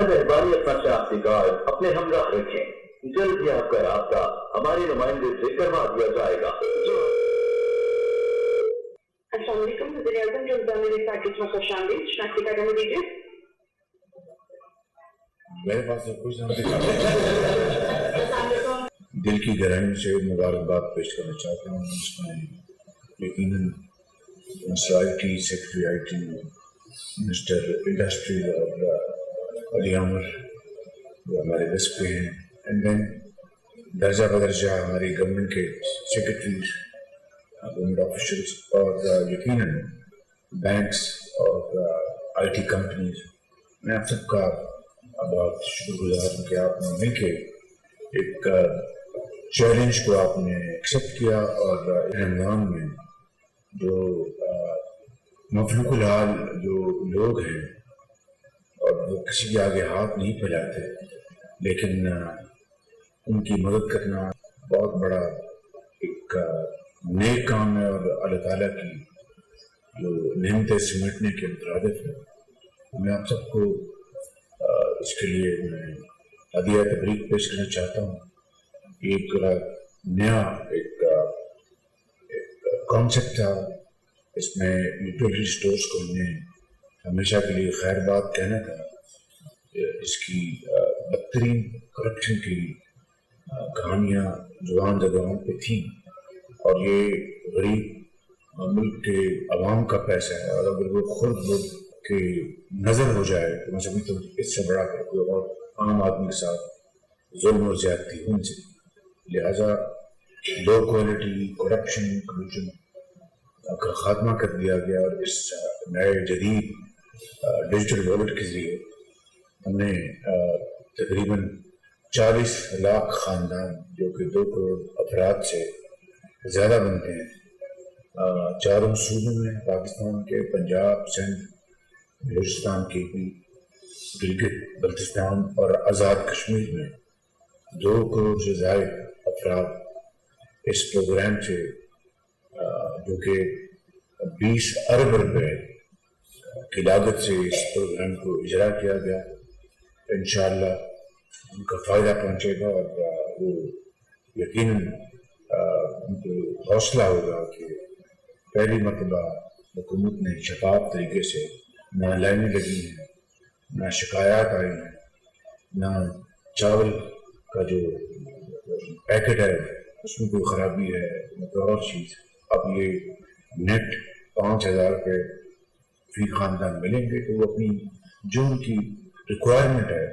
مہربانی اپنا شناختی کارڈ اپنے ہمراہ رکھیں. جلد ہی آپ کا رابطہ ہمارے نمائندے سے کروا دیا جائے گا. السلام علیکم. وزیر اعظم جو میرے پیکج میں خوش آمدید. شناختی کارڈ ہمیں دیجیے. میرے پاس کچھ دل کی گہرائیوں سے مبارکباد پیش کرنا چاہتا ہوں. اس میں یقیناً مسائل کی secretary I T minister industry اور علی عامر جو ہمارے ڈیسک پہ ہیں، اینڈ دین درجہ بدرجہ ہماری گورنمنٹ کے سیکرٹریز، گورنمنٹ آفیشلس، اور یقیناً بینکس اور آئی ٹی کمپنیز. میں آپ سب کا بہت شکر گزار ہوں کہ آپ نے مل کے ایک چیلنج کو آپ نے ایکسیپٹ کیا، اور رمضان میں جو مفلوق الحال جو لوگ ہیں اور وہ کسی کے آگے ہاتھ نہیں پھیلاتے، لیکن ان کی مدد کرنا بہت بڑا ایک نیک کام ہے، اور اللہ تعالیٰ کی جو نعمتیں سمیٹنے کے مترادف ہے. میں آپ سب کو اس کے لیے میں ہدیہ تبریک پیش کرنا چاہتا ہوں. ایک نیا ایک کانسیپٹ تھا، اس میں یوٹیلیٹی اسٹورس کو ہم نے ہمیشہ کے لیے خیر بات کہنا تھا. اس کی بدترین کرپشن کی کہانیاں زبان زبان پہ تھیں، اور یہ غریب ملک کے عوام کا پیسہ ہے، اور اگر وہ خود لوگ کے نظر ہو جائے تو میں سمجھتا ہوں اس سے بڑا کر کوئی اور عام آدمی کے ساتھ ظلم اور زیادتی ہو نہیں سکتی. لہٰذا لو کوالٹی کرپشن کلوژن کا خاتمہ کر دیا گیا، اور اس نئے جدید ڈیجیٹل والیٹ کے ذریعے ہم نے تقریباً 40 لاکھ خاندان جو کہ 2 کروڑ افراد سے زیادہ بنتے ہیں، چاروں صوبوں میں، پاکستان کے پنجاب، سندھ، بلوچستان کی بھی، گلگت بلتستان اور آزاد کشمیر میں 2 کروڑ سے زائد افراد اس پروگرام سے، جو کہ 20 ارب روپے کی لاگت سے اس پروگرام کو اجرا کیا گیا. انشاءاللہ ان کا فائدہ پہنچے گا، اور وہ یقیناً ان کو حوصلہ ہوگا کہ پہلی مرتبہ حکومت نے شفاف طریقے سے نہ لائنیں لگی ہیں، نہ شکایات آئی ہیں، نہ چاول کا جو پیکٹ ہے اس میں کوئی خرابی ہے، نہ کوئی اور چیز. اب یہ نیٹ 5,000 روپے فی خاندان ملیں گے، تو وہ اپنی جو ان کی ریکوائرمنٹ ہے،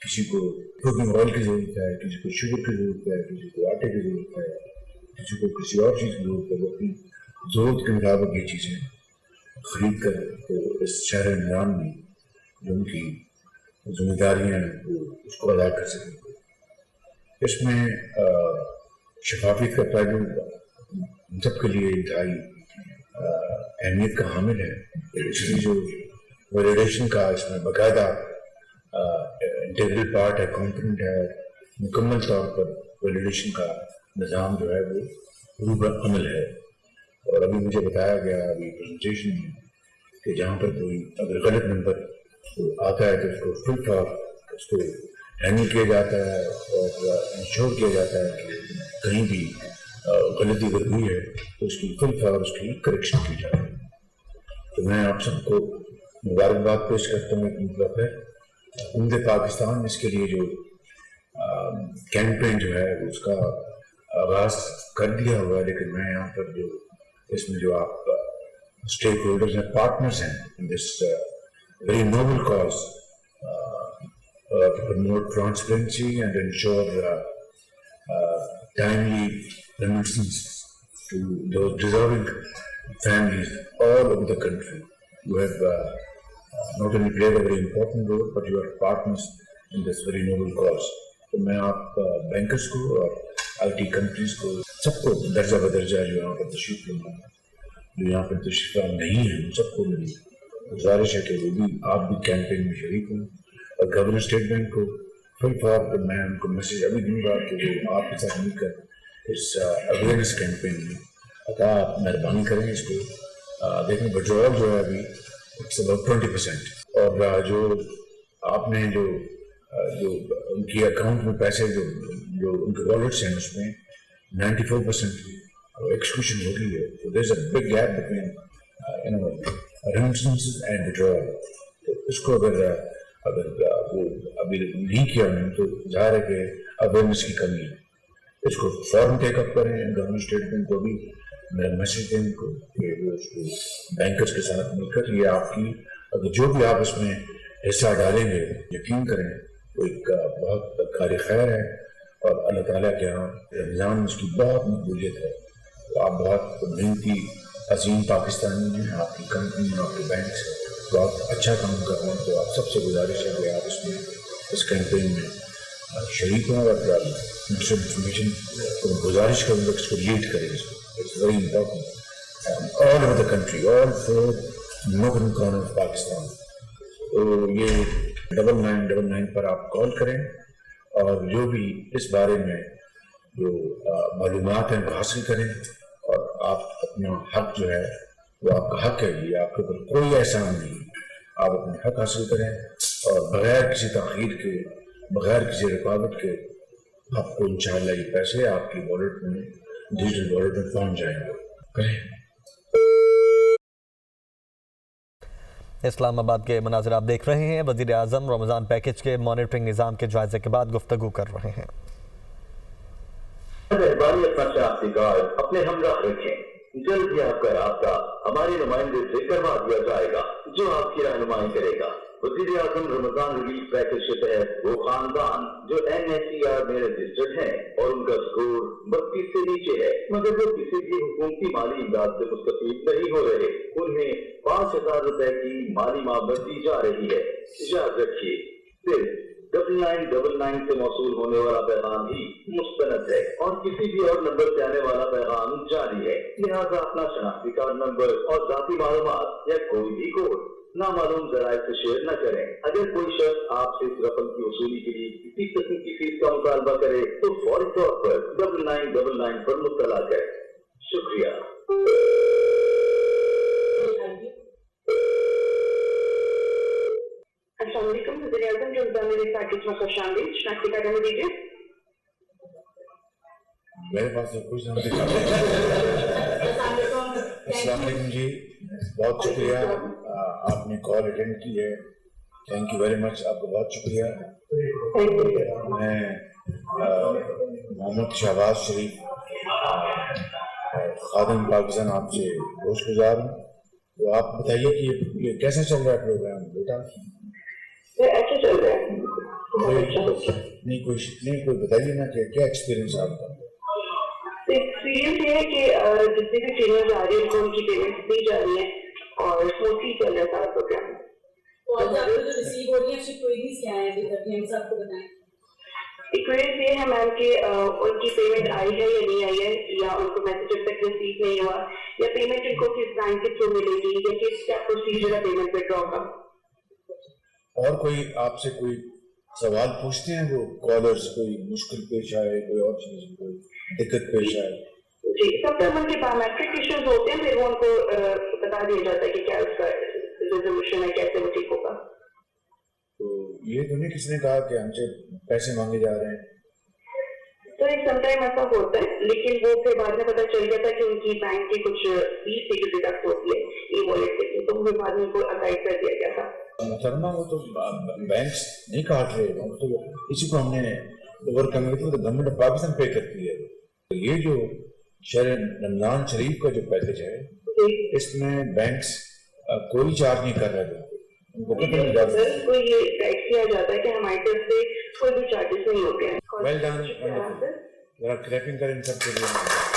کسی کو کوکنگ آئل کی ضرورت ہے، کسی کو شوگر کی ضرورت ہے، کسی کو آٹے کی ضرورت ہے، کسی کو کسی اور چیز کی ضرورت ہے، وہ اپنی ضرورت کے مطابق یہ چیزیں خرید کر تو اس شہر نظام میں جو ان کی ذمہ داریاں ہیں وہ اس کو ادا کر سکیں. اس میں شفافیت کا پہلو ہم سب کے لیے انتہائی اہمیت کا حامل ہے. اس لیے جو ویلیڈیشن کا اس میں باقاعدہ انٹیگرل پارٹ ہے، کمپوننٹ ہے، مکمل طور پر ویلیڈیشن کا نظام جو ہے وہ روح عمل ہے. اور ابھی مجھے بتایا گیا ابھی پریزنٹیشن میں کہ جہاں پر کوئی اگر غلط نمبر آتا ہے تو اس کو فل فار اس کو ہینڈل کیا جاتا ہے، اور انشور کیا جاتا ہے کہ کہیں بھی غلطی اگر ہوئی ہے تو اس کی فل فار اس کی کریکشن کی جائے. تو میں آپ سب کو مبارکباد پیش کرتا ہوں ایک مطلب ہے امید پاکستان. اس کے لیے جو کیمپین جو ہے اس کا آغاز کر دیا ہوا ہے، لیکن میں یہاں پر جو اس میں جو آپ اسٹیک ہولڈرز ہیں، پارٹنرز ہیں in this very noble cause to promote transparency and ensure timely remittances to those deserving families all over the country. You have not only played a very important role, but you are partners in this very noble cause. تو میں آپ bankers کو اور I T companies کو سب کو درجہ بدرجہ جو یہاں پر تشریف لے ہیں، جو یہاں پر تشریف نہیں ہیں، ان سب کو میری گزارش ہے کہ وہ بھی آپ بھی کیمپین میں شریک ہوں. اور گورنر اسٹیٹ بینک کو فل فار میں ان کو میسیج ابھی دوں گا کہ وہ آپ کے ساتھ مل کر اس اویئرنیس کیمپین میں آپ مہربانی کریں. اس کو دیکھیں وڈرال جو ہے ابھی اٹس اباؤٹ 20%، اور جو آپ نے جو ان کی اکاؤنٹ میں پیسے جو ان کے والٹس ہیں اس میں 94% ایکسکیوشن ہو گئی ہے. تو there is a big gap between remittances and withdrawal. تو اس کو اگر وہ ابھی نہیں کیا انہوں نے تو ظاہر ہے کہ اویئرنیس کی کمی ہے. اس کو فوراً ٹیک اپ کریں. گورنمنٹ اسٹیٹمنٹ کو بھی میرا میسج دیں ان کو کہ وہ اس کو بینکرز کے ساتھ مل کر یہ آپ کی اگر جو بھی آپ اس میں حصہ ڈالیں گے یقین کریں وہ ایک بہت کار خیر ہے اور اللہ تعالیٰ کے یہاں رمضان اس کی بہت مقبولیت ہے. تو آپ بہت محنتی عظیم پاکستانی ہیں. آپ کی کمپنی آپ کے بینکس بہت اچھا کام کر رہے ہیں. تو آپ سب سے گزارش ہے کہ آپ اس میں اس کیمپین میں شریک ہوں اور منسٹر انفارمیشن کو گزارش کروں گا اس کو لیڈ کریں. اس کو it's very important all over the country all 4 northern corner of Pakistan. تو یہ 9999 پر آپ کال کریں اور جو بھی اس بارے میں جو معلومات ہیں وہ حاصل کریں اور آپ اپنا حق جو ہے وہ آپ کا حق ہے. یہ آپ کے اوپر کوئی احسان نہیں. آپ اپنے حق حاصل کریں اور بغیر کسی تاخیر کے بغیر کسی رکاوٹ کے آپ کو انشاءاللہ یہ پیسے آپ کی والٹ میں ڈیجیٹل والٹ میں پہنچ جائیں گے. کریں. اسلام آباد کے مناظر آپ دیکھ رہے ہیں. وزیر اعظم رمضان پیکج کے مانیٹرنگ نظام کے جائزے کے بعد گفتگو کر رہے ہیں. مہربانی اپنا شناختی کارڈ اپنے ہمراہ رکھیں. جلد ہی آپ کا رابطہ ہمارے نمائندے سے کروا دیا جائے گا جو آپ کی رہنمائی کرے گا. وزیر اعظم رمضان ریلیف پیکج کے تحت وہ خاندان جو NSER میں رجسٹرڈ ہیں اور ان کا اسکور 32 سے نیچے ہے مگر وہ کسی بھی حکومتی مالی امداد سے مستفید نہیں ہو رہے انہیں 5,000 روپے کی مالی معاوضہ دی جا رہی ہے. یاد رکھیے صرف 9999 سے موصول ہونے والا پیغام ہی مستند ہے اور کسی بھی اور نمبر سے آنے والا پیغام جاری ہے. لہٰذا اپنا شناختی کارڈ نمبر اور ذاتی معلومات یا کوئی بھی کوڈ نامعلوم ذرائع سے شیئر نہ کریں. اگر کوئی شخص آپ سے اس رقم کی وصولی کے لیے کسی قسم کی فیس کا مطالبہ کرے تو فوری طور پر 9999 پر مطلع کریں. شکریہ. السلام علیکم. وزیر اعظم جو میرے پیکج میں خوش آمدید. شناختی کارڈ نمبر دیجیے. میرے پاس کچھ نہیں. السلام علیکم جی. بہت شکریہ آپ نے کال اٹینڈ کی ہے. Thank you very much. آپ کا بہت شکریہ. میں محمد شہباز شریف خادم پاکستان آپ سے گوشت گزار ہوں. تو آپ بتائیے کہ یہ کیسا چل رہا ہے پروگرام بیٹا؟ اچھا چل رہا ہے. نہیں کوئی بتائیے نا کہ کیا ایکسپیرینس آپ کا؟ ایکسپیرینس یہ ہے کہ جتنی بھی ٹرینر جا رہی ہے ان کو ان کی پیمنٹ دی جا رہی ہے اور اسموتھلی چل رہا ہے سارا پروگرام. ایکویریز یہ ہے میم کہ ان کی پیمنٹ آئی ہے یا نہیں آئی ہے یا ان کو میسج اب تک رسیو نہیں ہوا یا پیمنٹ ان کو کس بینک کے تھرو ملے گی یا کس کیا پروسیجر ہے پیمنٹ وڈرا کا. اور کوئی آپ سے کوئی سوال پوچھتے ہیں وہ کالرز؟ کوئی مشکل پیش آئے کوئی اور چیز کوئی دقت پیش آئے؟ جی سب سے ان کے بایومیٹرک ایشوز ہوتے ہیں پھر وہ ان کو بتا دیا جاتا ہے کہ کیا اس کا ریزولوشن ہے کیسے وہ ٹھیک ہوگا. تو یہ تو نہیں کس نے کہا کہ ہم سے پیسے مانگے جا رہے ہیں؟ تو ایک سم ٹائم ایسا ہوتا ہے لیکن وہ پھر بعد میں پتہ چل جاتا ہے کہ ان کی بینک کی کچھ فیس سے جو ڈیڈکٹ ہوتی ہے ای والیٹ سے تو وہ بعد میں ان کو اگائڈ کر دیا گیا تھا. محترمہ وہ تو بینکس نہیں کاٹ رہے تو اسی کو ہم نے اوور کم کیا تو گورنمنٹ آف پاکستان پے کرتی ہے. تو یہ جو شہر رمضان شریف کا جو پیکج ہے اس میں بینکس کوئی چارج نہیں کر رہے ان کو پتہ نہیں جاتا. سر کو یہ گائڈ کیا جاتا ہے کہ ہماری طرف سے کوئی بھی چارجز نہیں ہوتے ہیں. Well done. ذرا کلیپنگ کریں سب کے لیے.